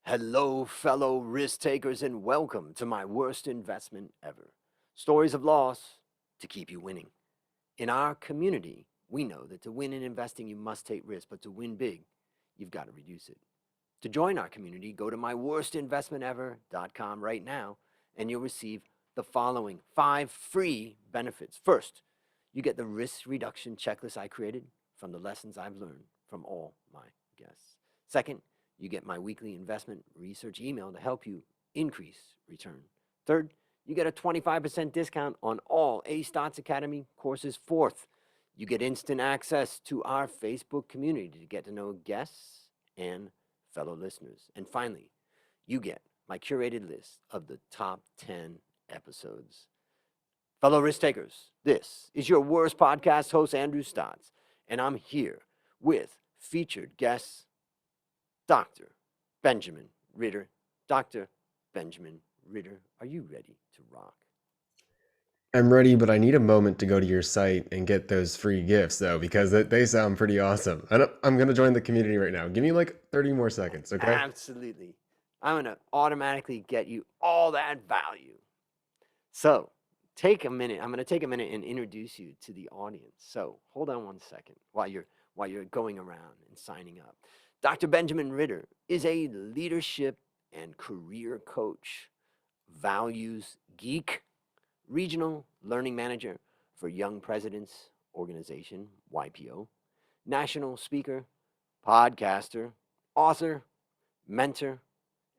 Hello, fellow risk takers, and welcome to my worst investment ever. Stories of loss to keep you winning. In our community, we know that to win in investing, you must take risk, but to win big, you've got to reduce it. To join our community, go to myworstinvestmentever.com right now, and you'll receive the following 5 free benefits. First, you get the risk reduction checklist I created from the lessons I've learned from all my guests. Second, you get my weekly investment research email to help you increase return. Third, you get a 25% discount on all A Stotts Academy courses. Fourth, you get instant access to our Facebook community to get to know guests and fellow listeners. And finally, you get my curated list of the top 10 episodes. Fellow risk takers, this is your worst podcast host, Andrew Stotts, and I'm here with featured guests, Dr. Benjamin Ritter. Dr. Benjamin Ritter, are you ready to rock? I'm ready, but I need a moment to go to your site and get those free gifts, though, because they sound pretty awesome. I'm going to join the community right now. Give me like 30 more seconds, okay? Absolutely. I'm going to automatically get you all that value. So, take a minute. I'm going to take a minute and introduce you to the audience. So, hold on one second while you're going around and signing up. Dr. Benjamin Ritter is a leadership and career coach, values geek, regional learning manager for Young Presidents Organization, YPO, national speaker, podcaster, author, mentor,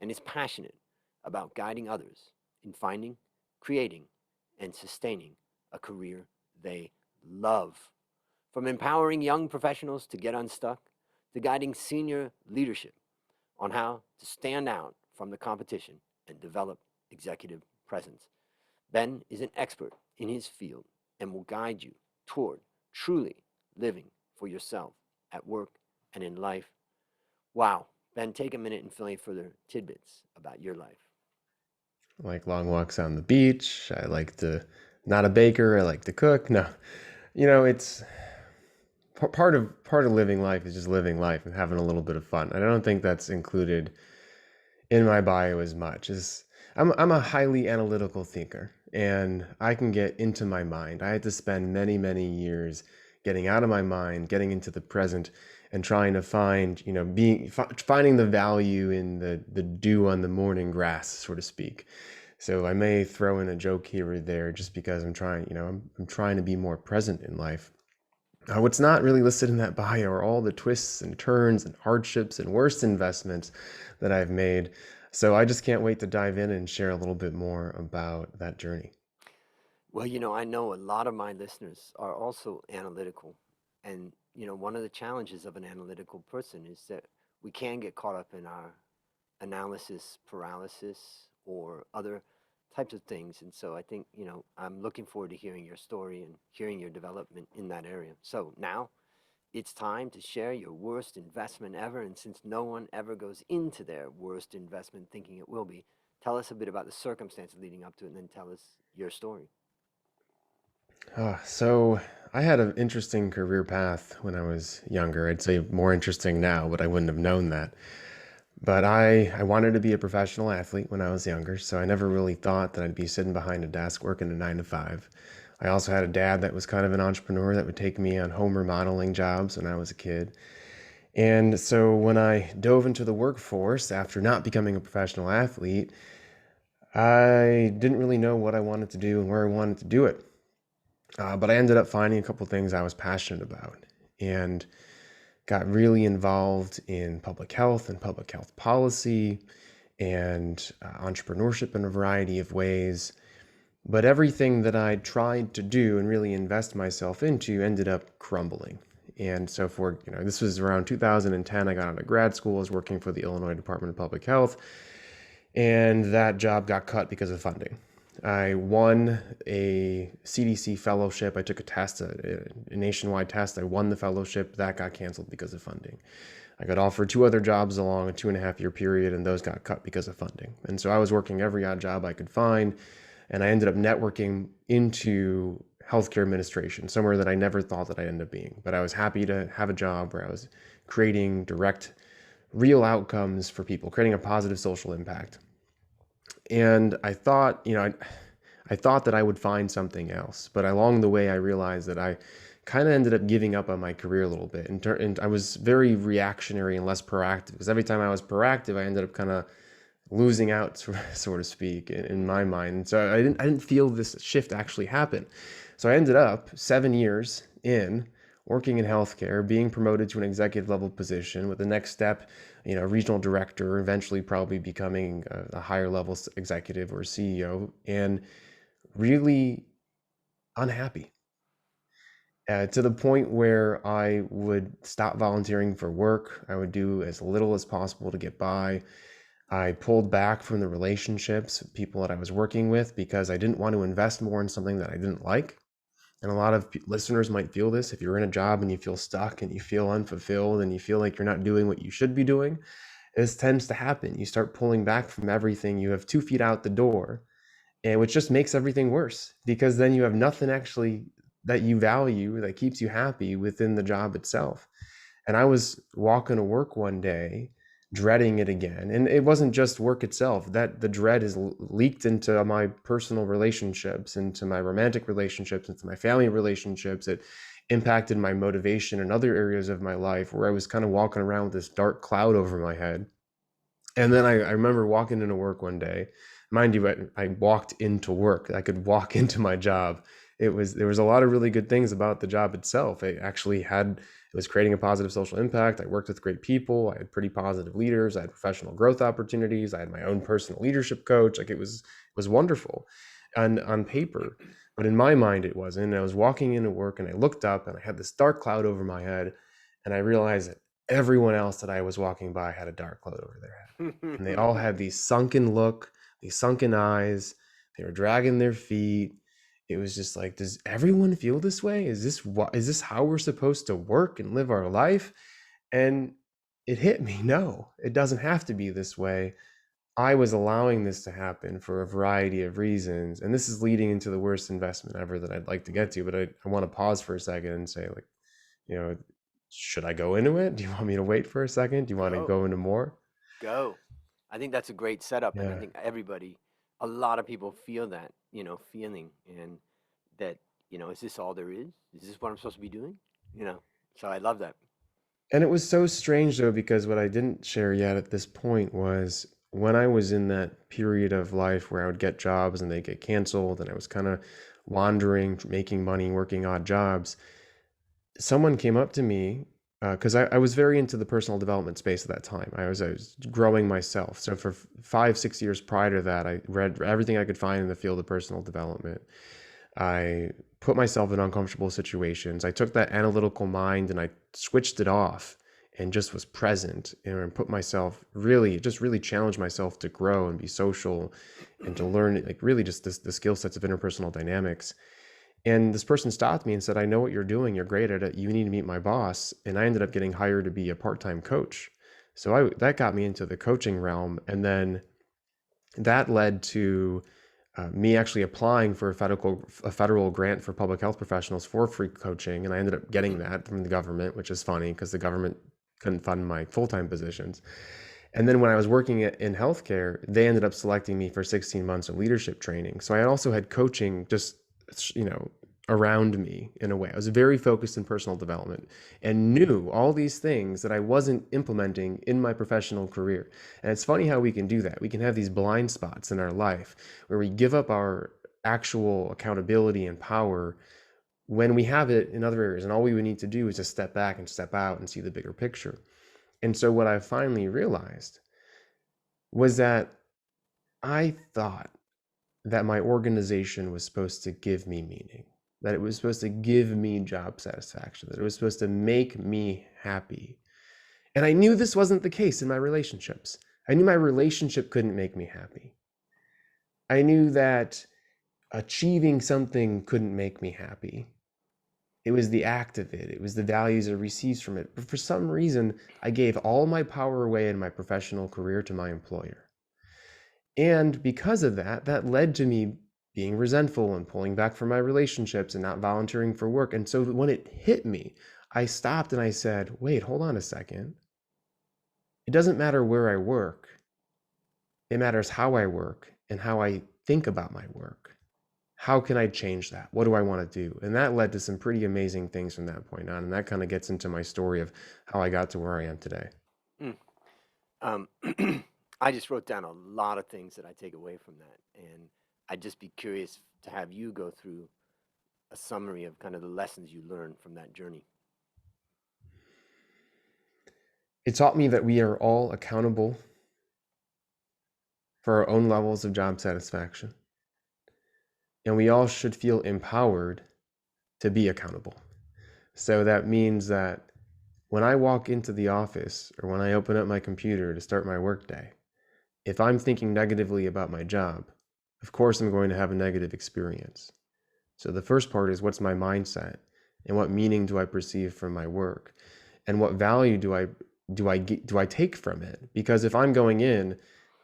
and is passionate about guiding others in finding, creating, and sustaining a career they love. From empowering young professionals to get unstuck, to guiding senior leadership on how to stand out from the competition and develop executive presence. Ben is an expert in his field and will guide you toward truly living for yourself at work and in life. Wow. Ben, take a minute and fill in further tidbits about your life. I like long walks on the beach. I like to, not a baker. I like to cook. No, it's part of living life is just living life and having a little bit of fun. I don't think that's included in my bio as much as I'm a highly analytical thinker and I can get into my mind. I had to spend many years getting out of my mind, getting into the present and trying to find, finding the value in the dew on the morning grass, so to speak. So I may throw in a joke here or there just because I'm trying to be more present in life. What's not really listed in that bio are all the twists and turns and hardships and worst investments that I've made. So I just can't wait to dive in and share a little bit more about that journey. Well, I know a lot of my listeners are also analytical. And, one of the challenges of an analytical person is that we can get caught up in our analysis paralysis or other types of things. And so I think, I'm looking forward to hearing your story and hearing your development in that area. So now it's time to share your worst investment ever. And since no one ever goes into their worst investment thinking it will be, tell us a bit about the circumstances leading up to it and then tell us your story. So I had an interesting career path when I was younger. I'd say more interesting now, but I wouldn't have known that. But I wanted to be a professional athlete when I was younger, so I never really thought that I'd be sitting behind a desk working a 9 to 5. I also had a dad that was kind of an entrepreneur that would take me on home remodeling jobs when I was a kid. And so when I dove into the workforce after not becoming a professional athlete, I didn't really know what I wanted to do and where I wanted to do it. But I ended up finding a couple things I was passionate about and got really involved in public health and public health policy and entrepreneurship in a variety of ways. But everything that I tried to do and really invest myself into ended up crumbling. And so this was around 2010. I got out of grad school. I was working for the Illinois Department of Public Health, and that job got cut because of funding. I won a CDC fellowship. I took a test, a nationwide test. I won the fellowship. That got canceled because of funding. I got offered 2 other jobs along a 2.5 year period, and those got cut because of funding. And so I was working every odd job I could find, and I ended up networking into healthcare administration, somewhere that I never thought that I'd end up being. But I was happy to have a job where I was creating direct real outcomes for people, creating a positive social impact. And I thought, I thought that I would find something else, but along the way, I realized that I kind of ended up giving up on my career a little bit, and I was very reactionary and less proactive because every time I was proactive, I ended up kind of losing out, so to speak, in my mind. And so I didn't feel this shift actually happen. So I ended up 7 years in working in healthcare, being promoted to an executive level position with the next step, regional director, eventually probably becoming a higher level executive or CEO, and really unhappy. To the point where I would stop volunteering for work. I would do as little as possible to get by. I pulled back from the relationships, people that I was working with, because I didn't want to invest more in something that I didn't like. And a lot of listeners might feel this. If you're in a job and you feel stuck and you feel unfulfilled and you feel like you're not doing what you should be doing, this tends to happen. You start pulling back from everything. You have 2 feet out the door, and which just makes everything worse because then you have nothing actually that you value that keeps you happy within the job itself. And I was walking to work one day, dreading it again. And it wasn't just work itself, that the dread is leaked into my personal relationships, into my romantic relationships, into my family relationships. It impacted my motivation in other areas of my life where I was kind of walking around with this dark cloud over my head. And then I remember walking into work one day. Mind you, I walked into work. I could walk into my job. There was a lot of really good things about the job itself. It was creating a positive social impact. I worked with great people. I had pretty positive leaders. I had professional growth opportunities. I had my own personal leadership coach. Like it was wonderful on paper, but in my mind it wasn't. And I was walking into work and I looked up and I had this dark cloud over my head, and I realized that everyone else that I was walking by had a dark cloud over their head, and they all had these sunken look, these sunken eyes. They were dragging their feet. It was just like, does everyone feel this way? Is this how we're supposed to work and live our life? And it hit me. No, it doesn't have to be this way. I was allowing this to happen for a variety of reasons. And this is leading into the worst investment ever that I'd like to get to. But I want to pause for a second and say, like, you know, should I go into it? Do you want me to wait for a second? Do you want to Go, go into more? go. I think that's a great setup, and I Yeah. think a lot of people feel that, feeling, and that, is this all there is? Is this what I'm supposed to be doing? You know, so I love that. And it was so strange though, because what I didn't share yet at this point was when I was in that period of life where I would get jobs and they get canceled and I was kind of wandering, making money, working odd jobs. Someone came up to me because I was very into the personal development space at that time. I was growing myself. So for 5, 6 years prior to that, I read everything I could find in the field of personal development. I put myself in uncomfortable situations. I took that analytical mind and I switched it off and just was present and put myself really challenge myself to grow and be social and to learn, like, really just the skill sets of interpersonal dynamics. And this person stopped me and said, I know what you're doing. You're great at it. You need to meet my boss. And I ended up getting hired to be a part-time coach. So that got me into the coaching realm. And then that led to me actually applying for a federal grant for public health professionals for free coaching. And I ended up getting that from the government, which is funny because the government couldn't fund my full-time positions. And then when I was working in healthcare, they ended up selecting me for 16 months of leadership training. So I also had coaching just, you know, around me in a way. I was very focused in personal development and knew all these things that I wasn't implementing in my professional career. And it's funny how we can do that. We can have these blind spots in our life where we give up our actual accountability and power when we have it in other areas. And all we would need to do is just step back and step out and see the bigger picture. And so what I finally realized was that I thought that my organization was supposed to give me meaning, that it was supposed to give me job satisfaction, that it was supposed to make me happy. And I knew this wasn't the case in my relationships. I knew my relationship couldn't make me happy. I knew that achieving something couldn't make me happy. It was the act of it. It was the values I received from it. But for some reason, I gave all my power away in my professional career to my employer. And because of that, that led to me being resentful and pulling back from my relationships and not volunteering for work. And so when it hit me, I stopped and I said, wait, hold on a second. it doesn't matter where I work. It matters how I work and how I think about my work. How can I change that? What do I want to do? And that led to some pretty amazing things from that point on. And that kind of gets into my story of how I got to where I am today. Mm. Um, I just wrote down a lot of things that I take away from that, and I'd just be curious to have you go through a summary of kind of the lessons you learned from that journey. It taught me that we are all accountable for our own levels of job satisfaction, and we all should feel empowered to be accountable. So that means that when I walk into the office or when I open up my computer to start my workday, if I'm thinking negatively about my job, of course I'm going to have a negative experience. So the first part is, what's my mindset and what meaning do I perceive from my work and what value do I take from it? Because if I'm going in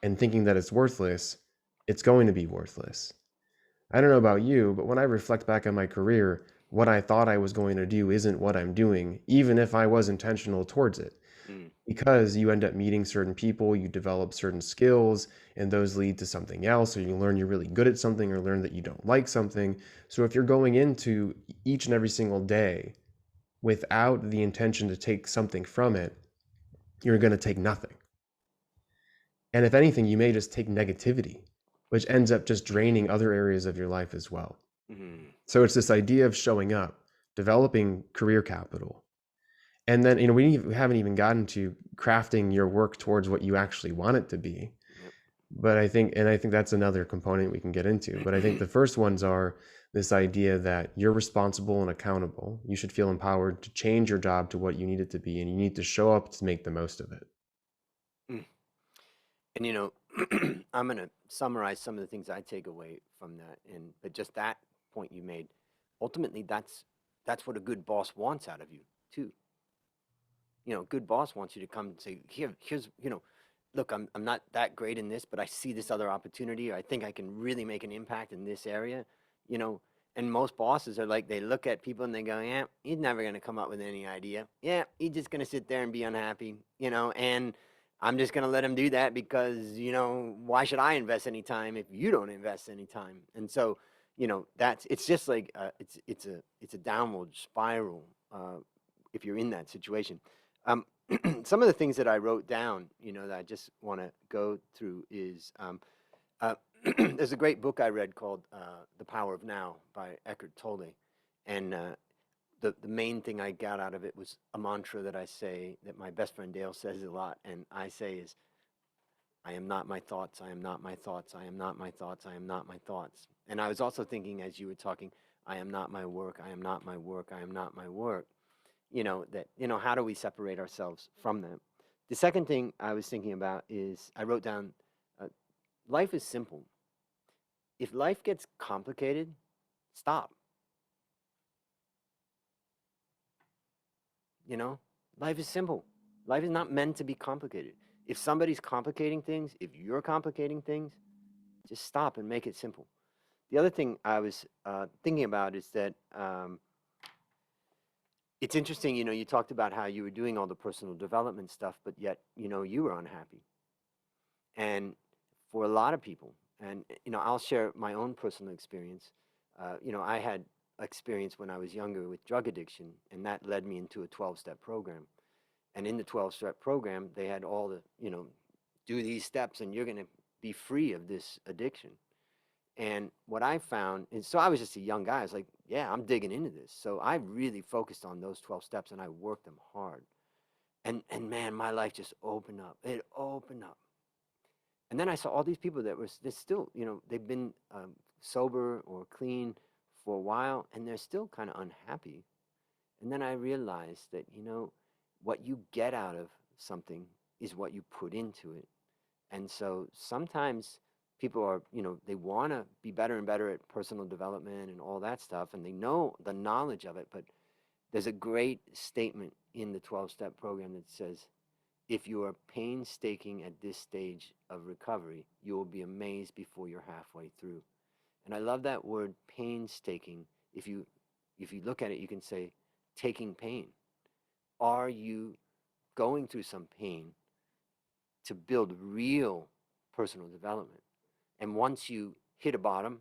and thinking that it's worthless, it's going to be worthless. I don't know about you, but when I reflect back on my career, what I thought I was going to do isn't what I'm doing, even if I was intentional towards it. Mm. Because you end up meeting certain people, you develop certain skills, and those lead to something else, or you learn you're really good at something, or learn that you don't like something. So if you're going into each and every single day without the intention to take something from it, you're going to take nothing. And if anything, you may just take negativity, which ends up just draining other areas of your life as well. Mm. So it's this idea of showing up, developing career capital. And then, we haven't even gotten to crafting your work towards what you actually want it to be. Yep. But I think that's another component we can get into. But I think the first ones are this idea that you're responsible and accountable. You should feel empowered to change your job to what you need it to be, and you need to show up to make the most of it. Mm. And I'm going to summarize some of the things I take away from that. And but just that point you made, ultimately, that's what a good boss wants out of you too. Good boss wants you to come and say, here's, look, I'm not that great in this, but I see this other opportunity, or I think I can really make an impact in this area, you know. And most bosses are like, they look at people and they go, yeah, he's never going to come up with any idea. Yeah, he's just going to sit there and be unhappy, and I'm just going to let him do that because, why should I invest any time if you don't invest any time? And so, it's just like, it's a downward spiral if you're in that situation. Um, some of the things that I wrote down, that I just want to go through is uh, there's a great book I read called The Power of Now by Eckhart Tolle. And the main thing I got out of it was a mantra that I say that my best friend Dale says a lot. And I say is, I am not my thoughts. I am not my thoughts. I am not my thoughts. I am not my thoughts. And I was also thinking as you were talking, I am not my work. I am not my work. I am not my work. That, how do we separate ourselves from them? The second thing I was thinking about is I wrote down uh, life is simple. If life gets complicated, stop. You know, life is simple. Life is not meant to be complicated. If somebody's complicating things, if you're complicating things, just stop and make it simple. The other thing I was thinking about is that it's interesting, you talked about how you were doing all the personal development stuff, but yet, you were unhappy. And for a lot of people, and I'll share my own personal experience. I had experience when I was younger with drug addiction, and that led me into a 12-step program. And in the 12-step program, they had all the, do these steps and you're going to be free of this addiction. And what I found is, so I was just a young guy. I was like, yeah, I'm digging into this. So I really focused on those 12 steps and I worked them hard. And man, my life just opened up. It opened up. And then I saw all these people that were they're still, they've been sober or clean for a while, and they're still kind of unhappy. And then I realized that, what you get out of something is what you put into it. And so sometimes people are, they want to be better and better at personal development and all that stuff, and they know the knowledge of it. But there's a great statement in the 12-step program that says, if you are painstaking at this stage of recovery, you will be amazed before you're halfway through. And I love that word painstaking. If you look at it, you can say taking pain. Are you going through some pain to build real personal development. And once you hit a bottom,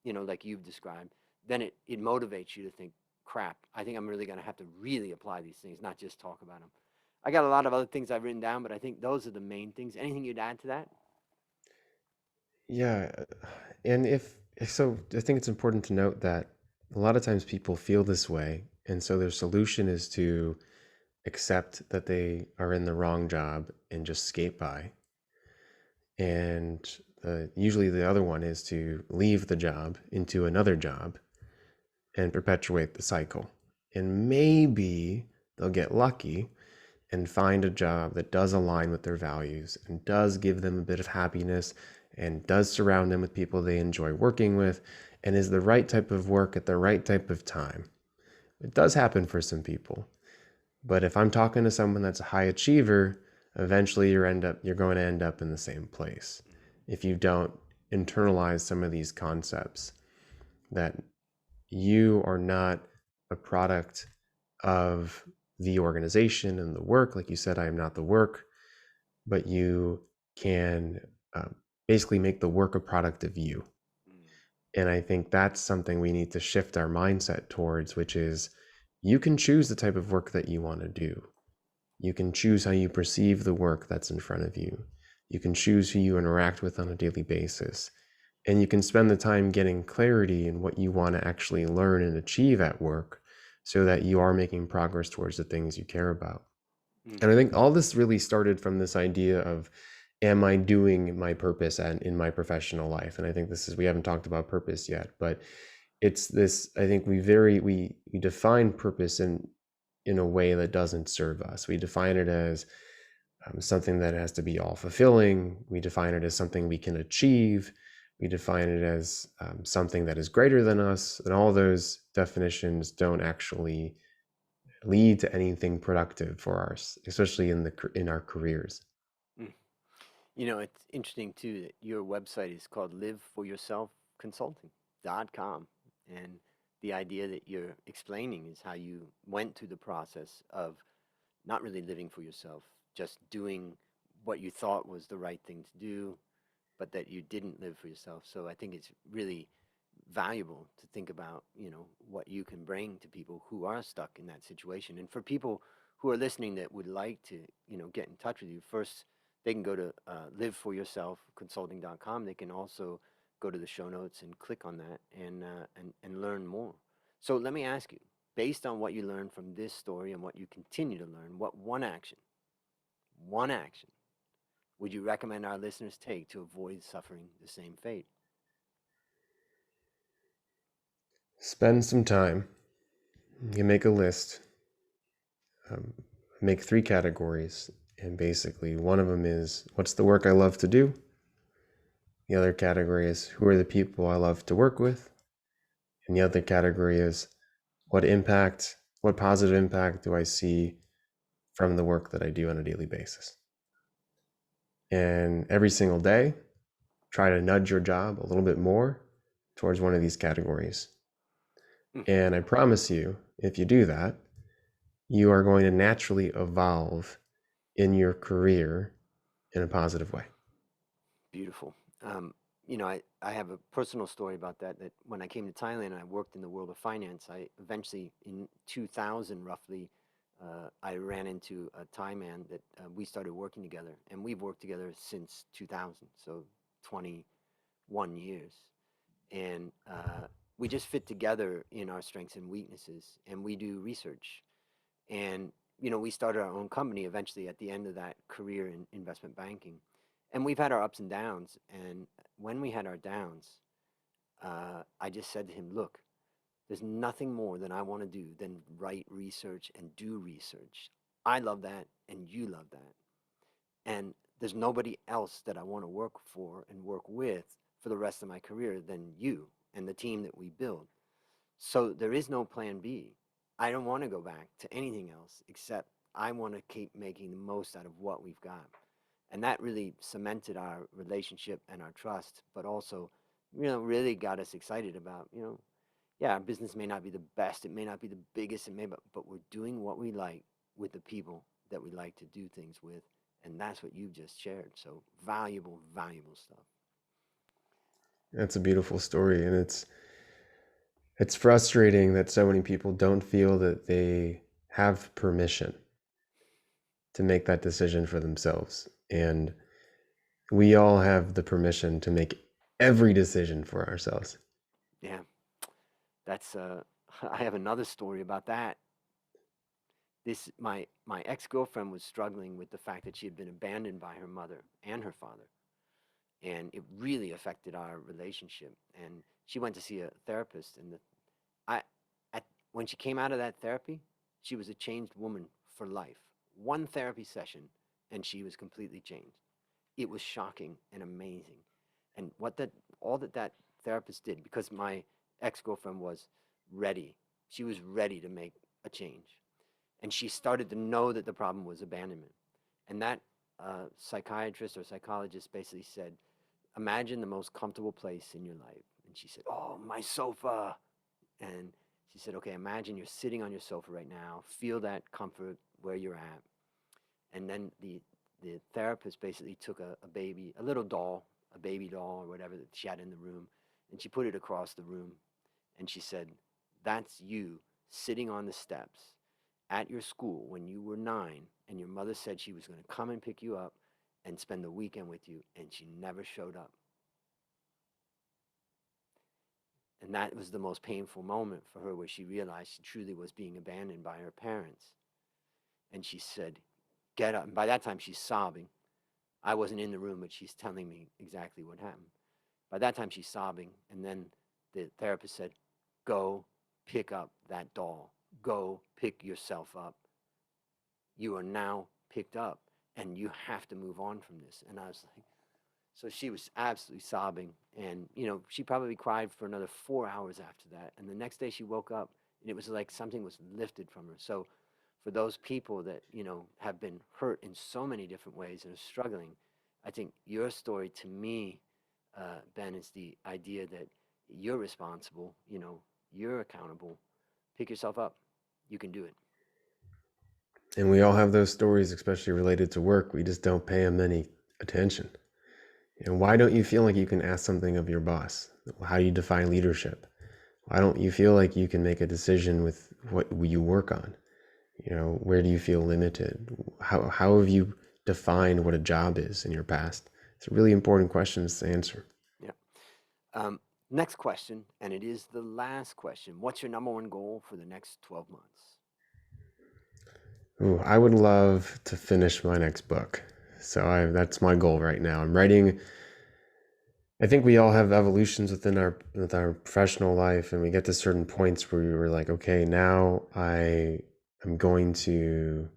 like you've described, then it motivates you to think, crap, I think I'm really going to have to really apply these things, not just talk about them. I got a lot of other things I've written down, but I think those are the main things. Anything you'd add to that? Yeah, and if so, I think it's important to note that a lot of times people feel this way, and so their solution is to accept that they are in the wrong job and just skate by. And usually the other one is to leave the job into another job and perpetuate the cycle. And maybe they'll get lucky and find a job that does align with their values and does give them a bit of happiness and does surround them with people they enjoy working with and is the right type of work at the right type of time. It does happen for some people. But if I'm talking to someone that's a high achiever, eventually you're going to end up in the same place if you don't internalize some of these concepts that you are not a product of the organization and the work. Like you said, I am not the work, but you can um, basically make the work a product of you. And I think that's something we need to shift our mindset towards, which is you can choose the type of work that you want to do. You can choose how you perceive the work that's in front of you. You can choose who you interact with on a daily basis. And you can spend the time getting clarity in what you want to actually learn and achieve at work so that you are making progress towards the things you care about. And I Mm-hmm. think all this really started from this idea of, am I doing my purpose and in my professional life? And I think we haven't talked about purpose yet, but it's this, I think we define purpose in a way that doesn't serve us. We define it as something that has to be all fulfilling. We define it as something we can achieve. We define it as something that is greater than us. And all those definitions don't actually lead to anything productive for us, especially in our careers. Mm. It's interesting too that your website is called liveforyourselfconsulting.com. And the idea that you're explaining is how you went through the process of not really living for yourself, just doing what you thought was the right thing to do, but that you didn't live for yourself. So I think it's really valuable to think about, what you can bring to people who are stuck in that situation. And for people who are listening that would like to, get in touch with you, first they can go to liveforyourselfconsulting.com. They can also go to the show notes and click on that and learn more. So let me ask you, based on what you learned from this story and what you continue to learn, what one action would you recommend our listeners take to avoid suffering the same fate? Spend some time. You can make a list, um, make 3 categories. And basically, one of them is what's the work I love to do? The other category is who are the people I love to work with? And the other category is what positive impact do I see from the work that I do on a daily basis? And every single day, try to nudge your job a little bit more towards one of these categories. Mm, And I promise you, if you do that, you are going to naturally evolve in your career in a positive way. beautiful. I have a personal story about that. That when I came to Thailand, I worked in the world of finance. I eventually, in 2000, roughly, I ran into a Thai man that we started working together, and we've worked together since 2000, so 21 years. And we just fit together in our strengths and weaknesses, and we do research. And we started our own company eventually at the end of that career in investment banking, and we've had our ups and downs. And when we had our downs, I just said to him, look, there's nothing more than I want to do than write research and do research. I love that, and you love that. And there's nobody else that I want to work for and work with for the rest of my career than you and the team that we build. So there is no plan B. I don't want to go back to anything else except I want to keep making the most out of what we've got. And that really cemented our relationship and our trust, but also, really got us excited about, yeah, our business may not be the best, it may not be the biggest, but we're doing what we like with the people that we like to do things with. And that's what you've just shared. So valuable, valuable stuff. That's a beautiful story, and it's frustrating that so many people don't feel that they have permission to make that decision for themselves. And we all have the permission to make every decision for ourselves. Yeah, that's I have another story about that. This my ex-girlfriend was struggling with the fact that she had been abandoned by her mother and her father, and it really affected our relationship. And she went to see a therapist, and I at when she came out of that therapy, she was a changed woman for life. One therapy session, and she was completely changed. It was shocking and amazing. And what that all that therapist did, because my ex-girlfriend was ready. She was ready to make a change. And she started to know that the problem was abandonment. And that psychiatrist or psychologist basically said, imagine the most comfortable place in your life. And she said, oh, my sofa. And she said, okay, imagine you're sitting on your sofa right now. Feel that comfort where you're at. And then the therapist basically took a baby, a little doll, a baby doll or whatever that she had in the room, and she put it across the room. And she said, that's you sitting on the steps at your school when you were 9, and your mother said she was going to come and pick you up and spend the weekend with you, and she never showed up. And that was the most painful moment for her, where she realized she truly was being abandoned by her parents. And she said, get up. And by that time, she's sobbing. I wasn't in the room, but she's telling me exactly what happened. By that time, she's sobbing. And then the therapist said, go pick up that doll. Go pick yourself up. You are now picked up, and you have to move on from this. And I was like, so she was absolutely sobbing. And, she probably cried for another 4 hours after that. And the next day she woke up, and it was like something was lifted from her. So for those people that, have been hurt in so many different ways and are struggling, I think your story to me, Ben, is the idea that you're responsible, you're accountable. Pick yourself up. You can do it. And we all have those stories, especially related to work. We just don't pay them any attention. And why don't you feel like you can ask something of your boss? How do you define leadership? Why don't you feel like you can make a decision with what you work on? Where do you feel limited? How have you defined what a job is in your past? It's really important questions to answer. Yeah. Next question, and it is the last question. What's your number one goal for the next 12 months? Ooh, I would love to finish my next book. So that's my goal right now. I'm writing. I think we all have evolutions with our professional life, and we get to certain points where we were like, okay, now I am going to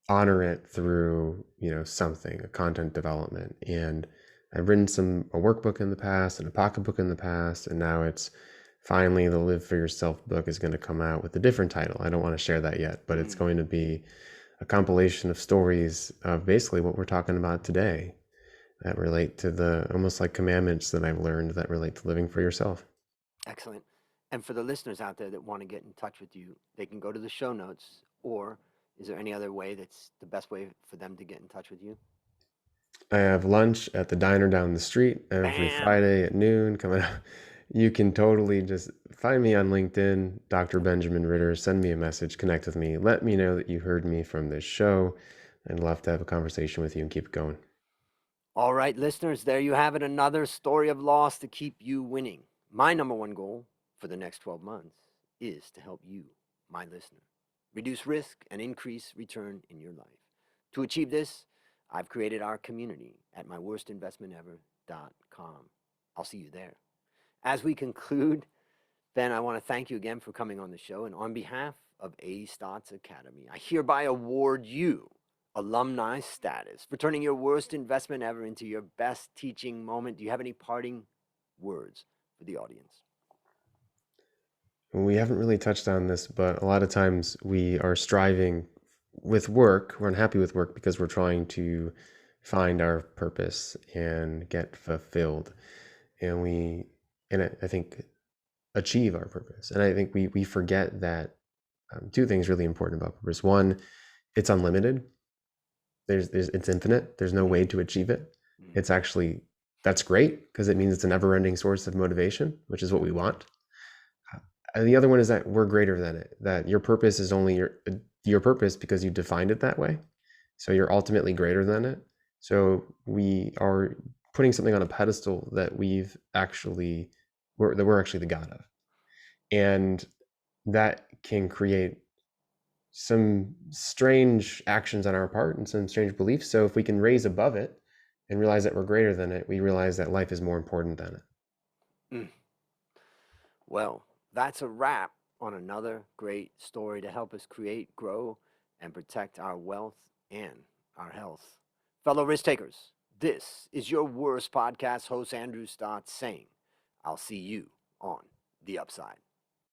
honor it through something, a content development. And I've written a workbook in the past and a pocketbook in the past, and now it's finally the Live for Yourself book is going to come out with a different title. I don't want to share that yet, but it's going to be a compilation of stories of basically what we're talking about today, that relate to the almost like commandments that I've learned that relate to living for yourself. Excellent. And for the listeners out there that want to get in touch with you, they can go to the show notes, or is there any other way that's the best way for them to get in touch with you? I have lunch at the diner down the street every Bam! Friday at noon coming up. You can totally just find me on LinkedIn, Dr. Benjamin Ritter, send me a message, connect with me, let me know that you heard me from this show. I'd love to have a conversation with you and keep it going. All right, listeners, there you have it. Another story of loss to keep you winning. My number one goal for the next 12 months is to help you, my listener, reduce risk and increase return in your life. To achieve this, I've created our community at myworstinvestmentever.com. I'll see you there. As we conclude, Ben, I want to thank you again for coming on the show. And on behalf of A Stotts Academy, I hereby award you alumni status for turning your worst investment ever into your best teaching moment. Do you have any parting words for the audience? We haven't really touched on this, but a lot of times we are striving with work, we're unhappy with work because we're trying to find our purpose and get fulfilled. And I think achieve our purpose. And I think we forget that two things really important about purpose. One, it's unlimited. there's it's infinite. There's no way Mm, to achieve it. mm, It's actually that's great because it means it's a never-ending source of motivation, which is what we want. And the other one is that we're greater than it. That your purpose is only your purpose because you defined it that way. So you're ultimately greater than it. So we are putting something on a pedestal that we're actually the god of, and that can create some strange actions on our part and some strange beliefs. So if we can raise above it and realize that we're greater than it, we realize that life is more important than it. mm. Well, that's a wrap on another great story to help us create, grow, and protect our wealth and our health. Fellow risk takers, this is your worst podcast host, Andrew Stott, saying, I'll see you on the upside.